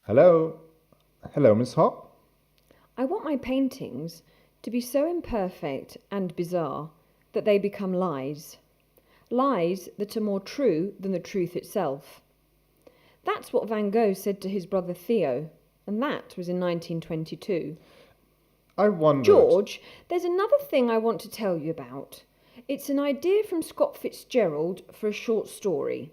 Hello? Hello, Miss Hock? I want my paintings to be so imperfect and bizarre that they become lies. Lies that are more true than the truth itself. That's what Van Gogh said to his brother Theo, and that was in 1922. I wondered. George, there's another thing I want to tell you about. It's an idea from Scott Fitzgerald for a short story.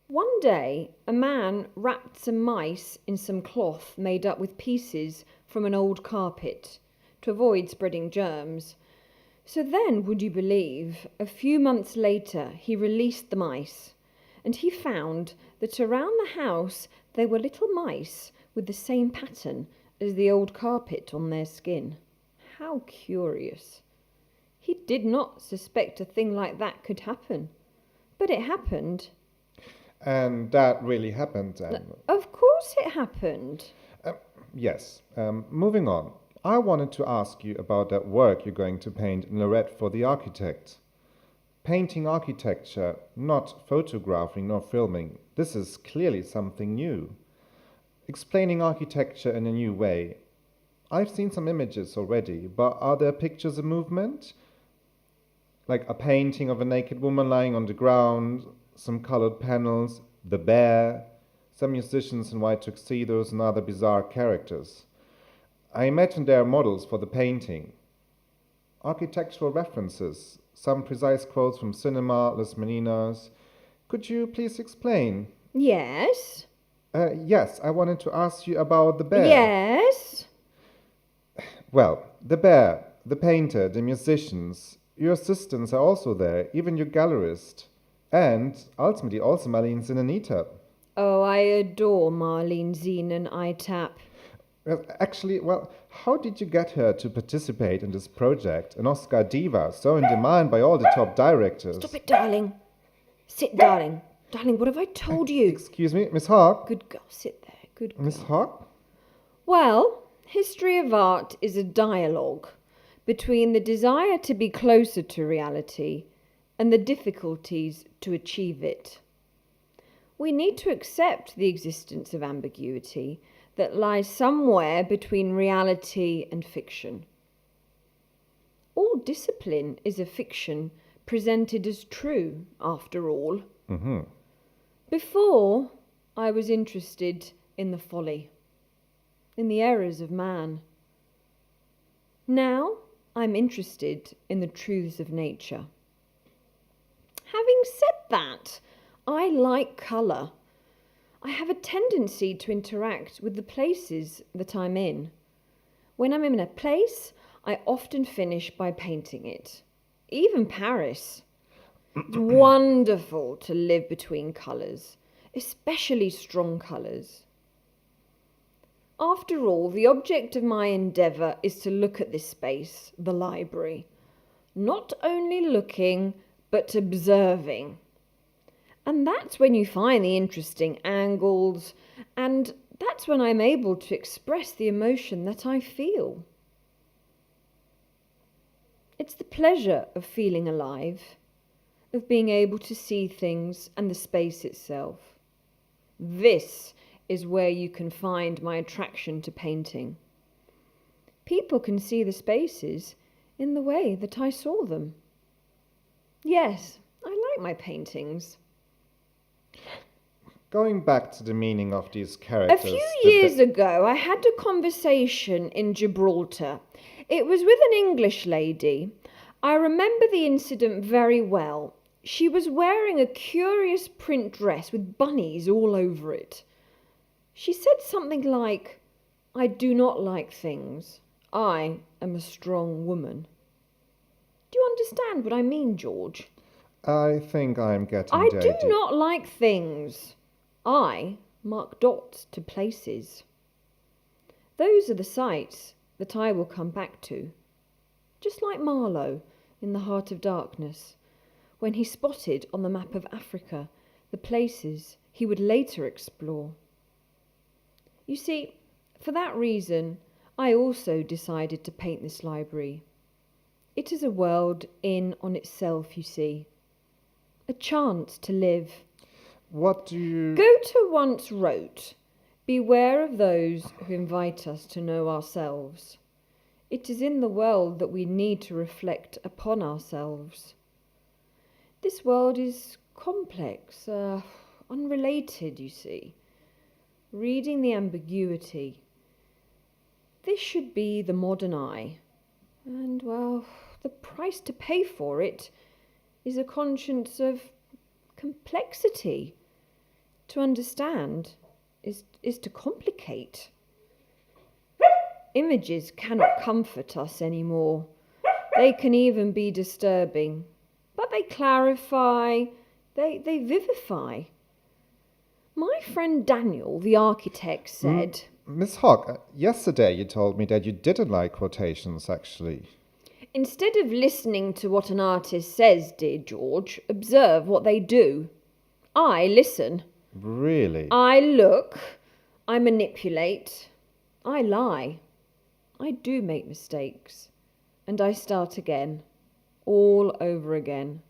One day, a man wrapped some mice in some cloth made up with pieces from an old carpet to avoid spreading germs. So then, would you believe, a few months later he released the mice, and he found that around the house there were little mice with the same pattern as the old carpet on their skin. How curious. He did not suspect a thing like that could happen, but it happened. And that really happened then. Of course it happened. Yes. Moving on. I wanted to ask you about that work you're going to paint in Lorette for the architect. Painting architecture, not photographing nor filming. This is clearly something new. Explaining architecture in a new way. I've seen some images already, but are there pictures of movement? Like a painting of a naked woman lying on the ground, some colored panels, the bear, some musicians in white tuxedos, and other bizarre characters. I imagine there are models for the painting. Architectural references, some precise quotes from cinema, Las Meninas. Could you please explain? Yes. Yes, I wanted to ask you about the bear. Yes. Well, the bear, the painter, the musicians, your assistants are also there, even your gallerist, and ultimately also Marlene Zinanita. Oh, I adore Marlene Zine and ITAP. Actually, well, how did you get her to participate in this project? An Oscar diva, so in demand by all the top directors. Stop it, darling. Sit, darling. Darling, what have I told you? Excuse me, Miss Hock? Good girl, sit there. Good girl. Miss Hock? Well, history of art is a dialogue between the desire to be closer to reality and the difficulties to achieve it. We need to accept the existence of ambiguity that lies somewhere between reality and fiction. All discipline is a fiction presented as true, after all. Mm-hmm. Before, I was interested in the folly, in the errors of man. Now, I'm interested in the truths of nature. Having said that, I like colour. I have a tendency to interact with the places that I'm in. When I'm in a place, I often finish by painting it. Even Paris. It's wonderful to live between colours, especially strong colours. After all, the object of my endeavour is to look at this space, the library. Not only looking, but observing. And that's when you find the interesting angles, and that's when I'm able to express the emotion that I feel. It's the pleasure of feeling alive, of being able to see things and the space itself. This is where you can find my attraction to painting. People can see the spaces in the way that I saw them. Yes, I like my paintings. Going back to the meaning of these characters. A few years ago, I had a conversation in Gibraltar. It was with an English lady. I remember the incident very well. She was wearing a curious print dress with bunnies all over it. She said something like, "I do not like things. I am a strong woman." Do you understand what I mean, George? I think I'm getting I the do idea. not like things. I mark dots to places. Those are the sites that I will come back to. Just like Marlowe in The Heart of Darkness, when he spotted on the map of Africa the places he would later explore. You see, for that reason, I also decided to paint this library. It is a world in on itself, you see. A chance to live. What do you... Goethe once wrote, Beware of those who invite us to know ourselves. It is in the world that we need to reflect upon ourselves. This world is complex, unrelated, you see. Reading the ambiguity. This should be the modern eye. And, well, the price to pay for it is a conscience of complexity. To understand is to complicate. Images cannot comfort us anymore. They can even be disturbing. But they clarify, they vivify. My friend Daniel, the architect, said... Miss Hock, yesterday you told me that you didn't like quotations, actually. Instead of listening to what an artist says, dear George, observe what they do. I listen. Really? I look. I manipulate. I lie. I do make mistakes. And I start again. All over again.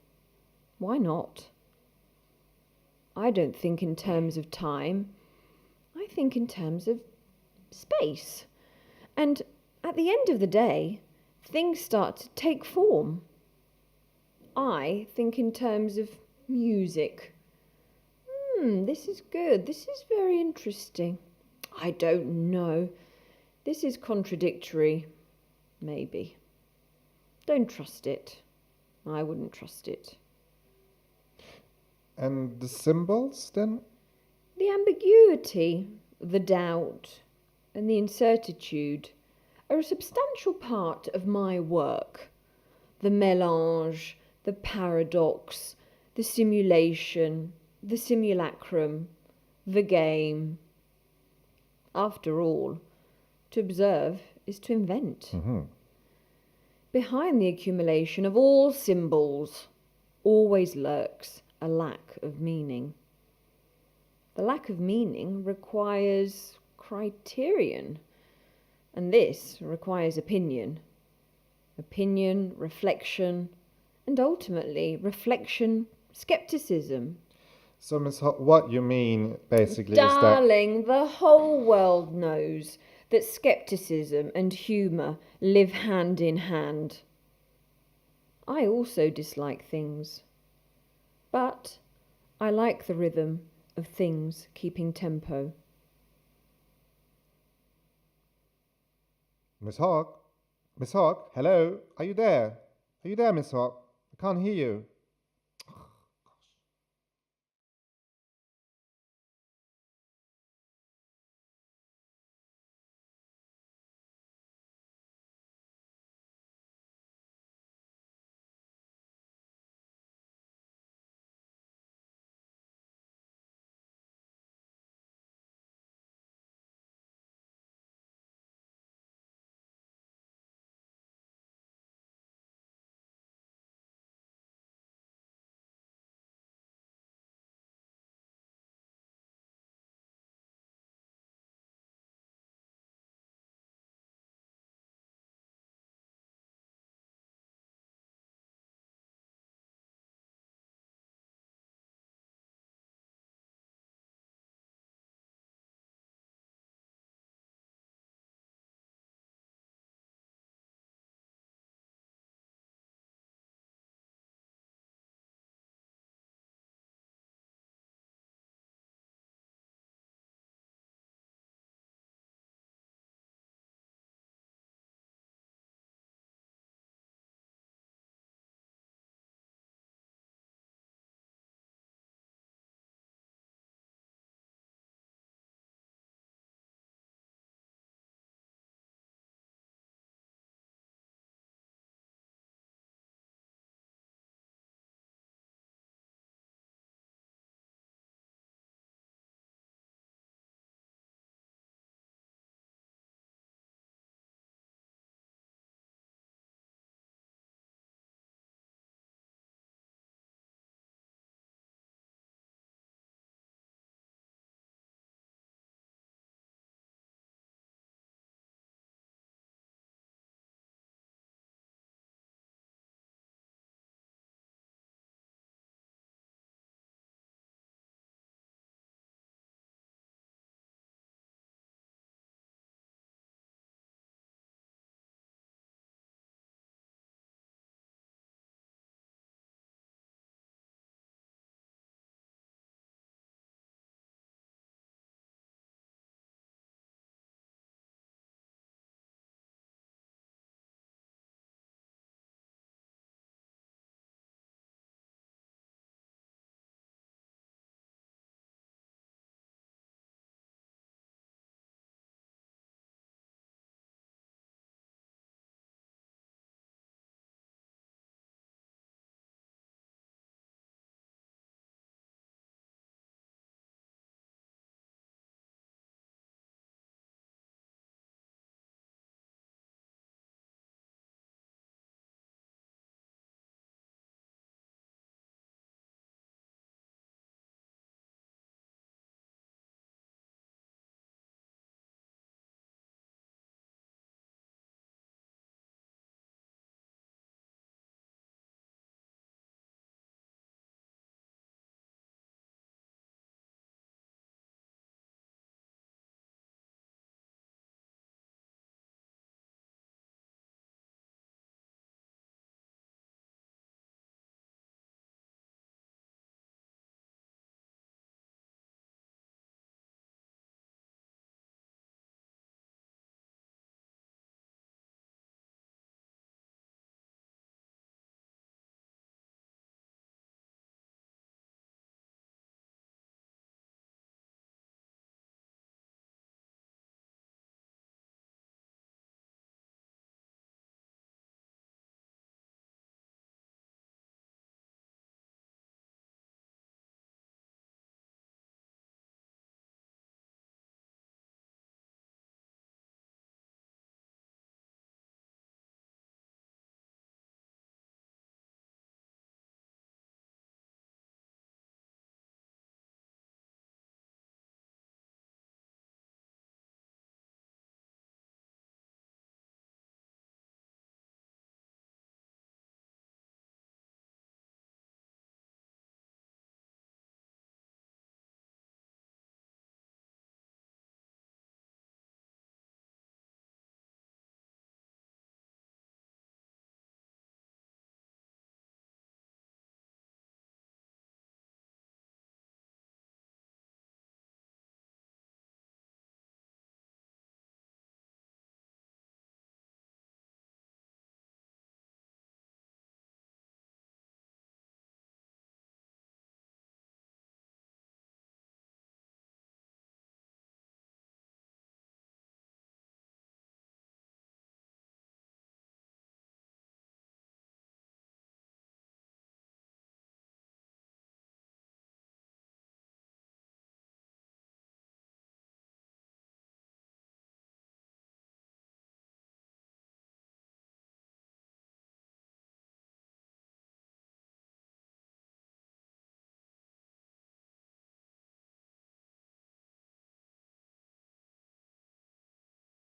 Why not? I don't think in terms of time. I think in terms of space. And at the end of the day, things start to take form. I think in terms of music. This is good. This is very interesting. I don't know. This is contradictory. Maybe. Don't trust it. I wouldn't trust it. And the symbols, then? The ambiguity, the doubt, and the incertitude are a substantial part of my work. The mélange, the paradox, the simulation, the simulacrum, the game. After all, to observe is to invent. Behind the accumulation of all symbols always lurks a lack of meaning. The lack of meaning requires criterion, and this requires opinion. Opinion, reflection, and ultimately reflection, skepticism. So, Miss Hock, what you mean basically Darling, the whole world knows that skepticism and humour live hand in hand. I also dislike things, but I like the rhythm of things keeping tempo. Miss Hock? Miss Hock, hello? Are you there? Are you there, Miss Hock? I can't hear you.